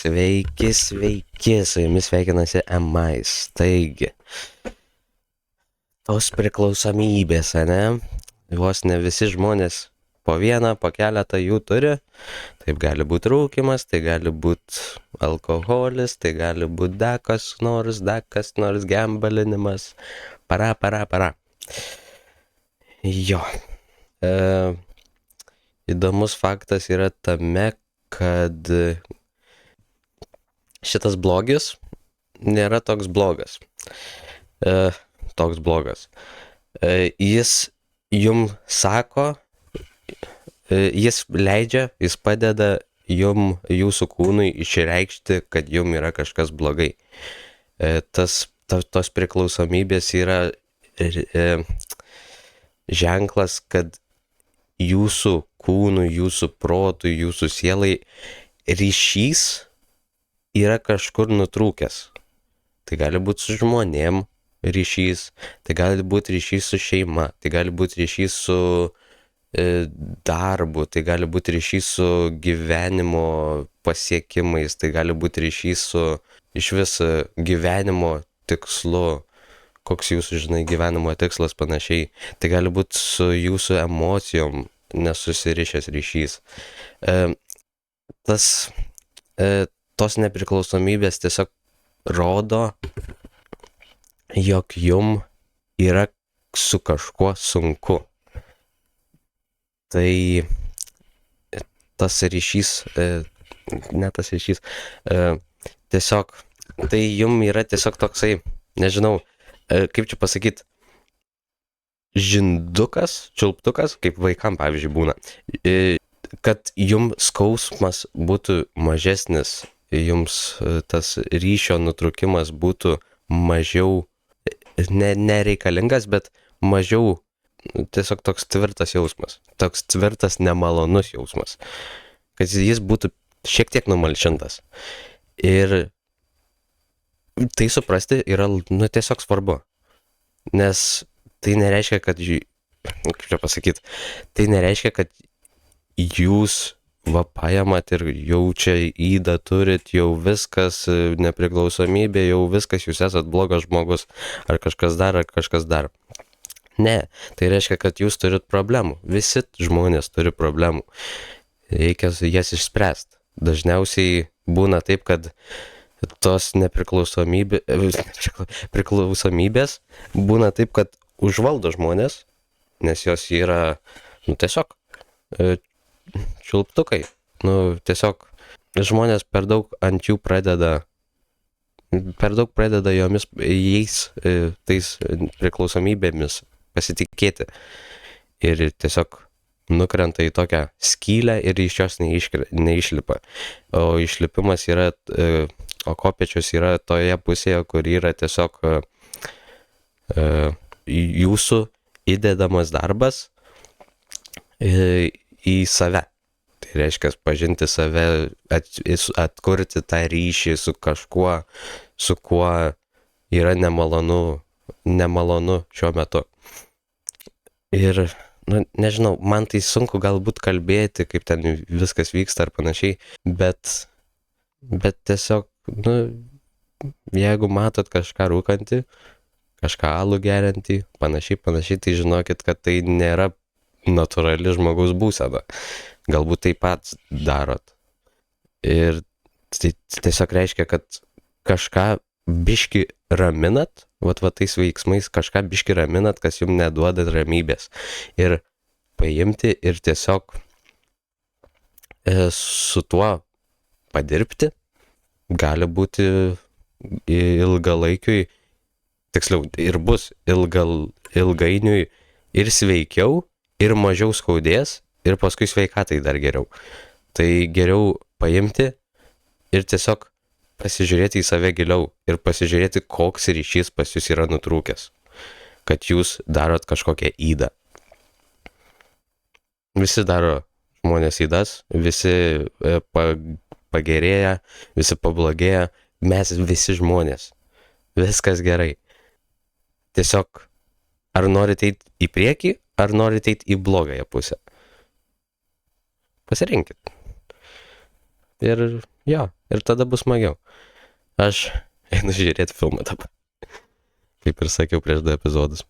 Sveiki, su jumis sveikinasi Emais. Taigi, tos priklausomybės, ane? Vos ne visi žmonės po vieną, po keletą jų turi. Taip gali būti rūkymas, tai gali būti alkoholis, tai gali būti dar kas nors gembalinimas. Para. Jo. Įdomus faktas yra tame, kad šitas blogis nėra toks blogas. Jis jum sako, jis leidžia, jis padeda jūsų kūnui išreikšti, kad jum yra kažkas blogai. Tos priklausomybės yra ženklas, kad jūsų kūnui, jūsų protui, jūsų sielai ryšys yra kažkur nutrūkęs. Tai gali būti su žmonėm ryšys, tai gali būti ryšys su šeima, tai gali būti ryšys su darbu, tai gali būti ryšys su gyvenimo pasiekimais, tai gali būti ryšys su išvis gyvenimo tikslu, koks jūsų, gyvenimo tikslas panašiai. Tai gali būti su jūsų emocijom nesusirišęs ryšys. Tos nepriklausomybės tiesiog rodo, jog jum yra su kažkuo sunku. Tai tas ryšys, tiesiog, tai jum yra tiesiog toksai, nežinau, kaip čia pasakyti, žindukas, čiulptukas, kaip vaikam, pavyzdžiui, būna, kad jum skausmas būtų mažesnis, jums tas ryšio nutrūkimas būtų mažiau nereikalingas, bet mažiau tiesiog toks tvirtas jausmas, toks tvirtas nemalonus jausmas, kad jis būtų šiek tiek numalšintas. Ir tai suprasti yra tiesiog svarbu, nes tai nereiškia, kad, kaip čia pasakyti, tai nereiškia, kad jūs pajamat ir jau čia ydą turit, jau viskas, nepriklausomybė, jau viskas, jūs esat blogas žmogus, ar kažkas dar. Ne, tai reiškia, kad jūs turit problemų. Visi žmonės turi problemų. Reikia jas išspręsti. Dažniausiai būna taip, kad tos priklausomybės būna taip, kad užvaldo žmonės, nes jos yra, tiesiog čiulptukai. Tiesiog žmonės per daug ant jų pradeda jais, tais priklausomybėmis pasitikėti. Ir tiesiog nukrenta į tokią skylę ir iš jos neišlipa. O išlipimas yra, o kopėčios yra toje pusėje, kur yra tiesiog jūsų įdedamas darbas į save. Tai reiškia pažinti save, atkurti tą ryšį su kažkuo, su kuo yra nemalonu šiuo metu. Ir, nežinau, man tai sunku galbūt kalbėti, kaip ten viskas vyksta ar panašiai, bet tiesiog, jeigu matot kažką rūkantį, kažką alų geriantį, panašiai, tai žinokit, kad tai nėra natūrali žmogaus būsena. Galbūt taip pat darot. Ir tai tiesiog reiškia, kad kažką biški raminat, tais veiksmais kažką biški raminat, kas jums neduoda ramybės. Ir paimti ir tiesiog su tuo padirbti gali būti ilgalaikiui, tiksliau, ir bus ilgainiui ir sveikiau, ir mažiau skaudės, ir paskui sveikatai dar geriau. Tai geriau paimti ir tiesiog pasižiūrėti į save giliau ir pasižiūrėti, koks ryšys pas jūs yra nutrūkęs, kad jūs darot kažkokią ydą. Visi daro žmonės ydas, visi pagerėja, visi pablogėja, mes visi žmonės. Viskas gerai. Tiesiog, ar norite eiti į priekį, ar norite eiti į blogąją pusę. Pasirinkit. Ir jo, ir tada bus smagiau. Aš einu žiūrėti filmą dabar. Kaip ir sakiau prieš 2 epizodus.